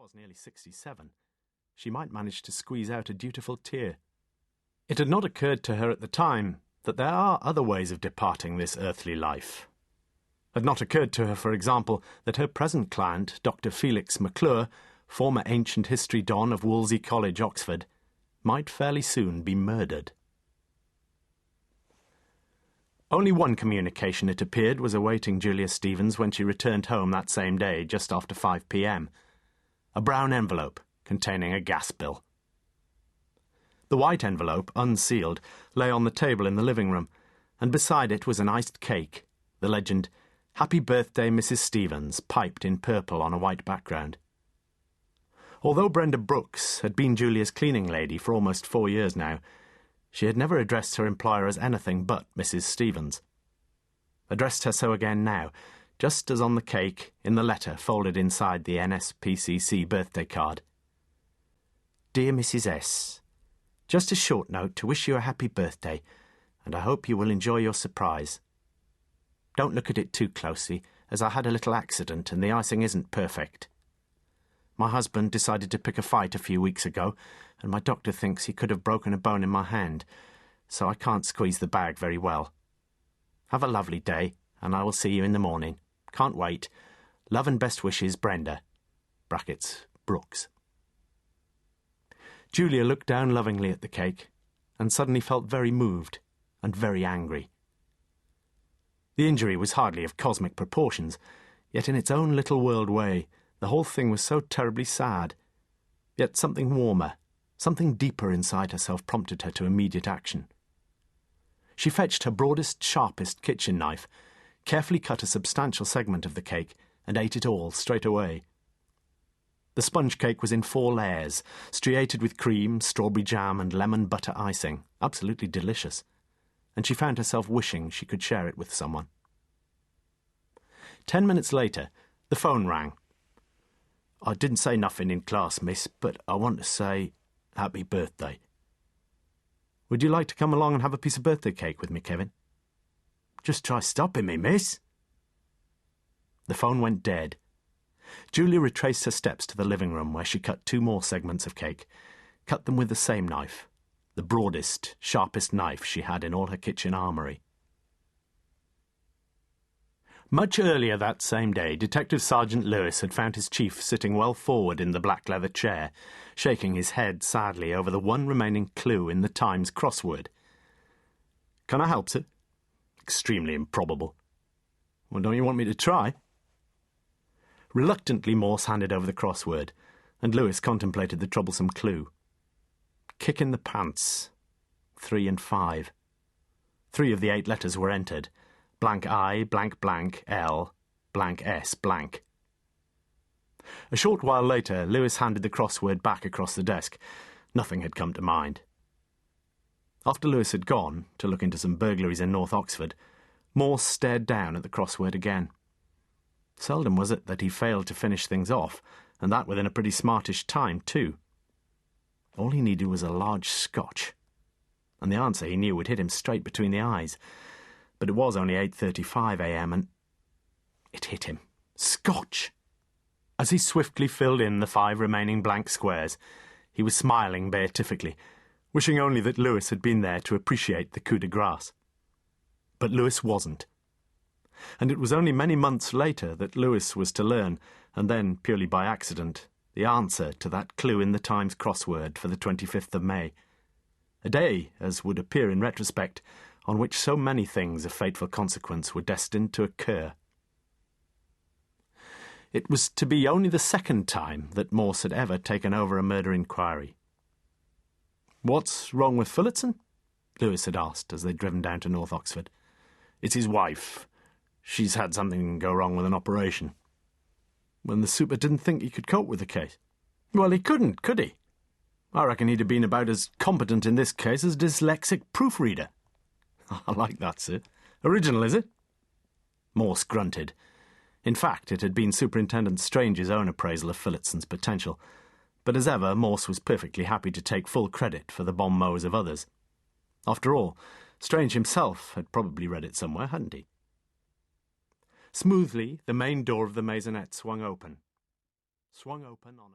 was nearly 67, she might manage to squeeze out a dutiful tear. It had not occurred to her at the time that there are other ways of departing this earthly life. It had not occurred to her, for example, that her present client, Dr. Felix McClure, former ancient history don of Wolsey College, Oxford, might fairly soon be murdered. Only one communication, it appeared, was awaiting Julia Stevens when she returned home that same day, just after 5 p.m. A brown envelope containing a gas bill. The white envelope, unsealed, lay on the table in the living room, and beside it was an iced cake, the legend, "Happy Birthday, Mrs. Stevens," piped in purple on a white background. Although Brenda Brooks had been Julia's cleaning lady for almost 4 years now, she had never addressed her employer as anything but Mrs. Stevens. Addressed her so again now, just as on the cake, in the letter folded inside the NSPCC birthday card. "Dear Mrs. S., just a short note to wish you a happy birthday, and I hope you will enjoy your surprise. Don't look at it too closely, as I had a little accident and the icing isn't perfect. My husband decided to pick a fight a few weeks ago, and my doctor thinks he could have broken a bone in my hand, so I can't squeeze the bag very well. Have a lovely day, and I will see you in the morning. Can't wait. Love and best wishes, Brenda." Brackets, Brooks. Julia looked down lovingly at the cake, and suddenly felt very moved and very angry. The injury was hardly of cosmic proportions, yet in its own little world way, the whole thing was so terribly sad. Yet something warmer, something deeper inside herself prompted her to immediate action. She fetched her broadest, sharpest kitchen knife, carefully cut a substantial segment of the cake, and ate it all straight away. The sponge cake was in 4 layers, striated with cream, strawberry jam, and lemon butter icing, absolutely delicious, and she found herself wishing she could share it with someone. 10 minutes later, the phone rang. "I didn't say nothing in class, miss, but I want to say happy birthday." "Would you like to come along and have a piece of birthday cake with me, Kevin?" "Just try stopping me, miss." The phone went dead. Julia retraced her steps to the living room, where she cut 2 more segments of cake, cut them with the same knife, the broadest, sharpest knife she had in all her kitchen armoury. Much earlier that same day, Detective Sergeant Lewis had found his chief sitting well forward in the black leather chair, shaking his head sadly over the one remaining clue in the Times crossword. "Can I help, sir?" "Extremely improbable." "Well, don't you want me to try?" Reluctantly, Morse handed over the crossword, and Lewis contemplated the troublesome clue. Kick in the pants. 3 and 5. 3 of the 8 letters were entered. Blank I, blank blank, L, blank S, blank. A short while later, Lewis handed the crossword back across the desk. Nothing had come to mind. After Lewis had gone, to look into some burglaries in North Oxford, Morse stared down at the crossword again. Seldom was it that he failed to finish things off, and that within a pretty smartish time, too. All he needed was a large scotch, and the answer he knew would hit him straight between the eyes. But it was only 8:35 a.m. and it hit him. Scotch! As he swiftly filled in the 5 remaining blank squares, he was smiling beatifically, wishing only that Lewis had been there to appreciate the coup de grace. But Lewis wasn't. And it was only many months later that Lewis was to learn, and then purely by accident, the answer to that clue in the Times crossword for the 25th of May. A day, as would appear in retrospect, on which so many things of fateful consequence were destined to occur. It was to be only the 2nd time that Morse had ever taken over a murder inquiry. "What's wrong with Phillotson?" Lewis had asked as they'd driven down to North Oxford. "It's his wife. She's had something go wrong with an operation." "When the super didn't think he could cope with the case." "Well, he couldn't, could he? I reckon he'd have been about as competent in this case as a dyslexic proofreader." "I like that, sir. Original, is it?" Morse grunted. In fact, it had been Superintendent Strange's own appraisal of Phillotson's potential, but as ever, Morse was perfectly happy to take full credit for the bon mots of others. After all, Strange himself had probably read it somewhere, hadn't he? Smoothly, the main door of the maisonette swung open on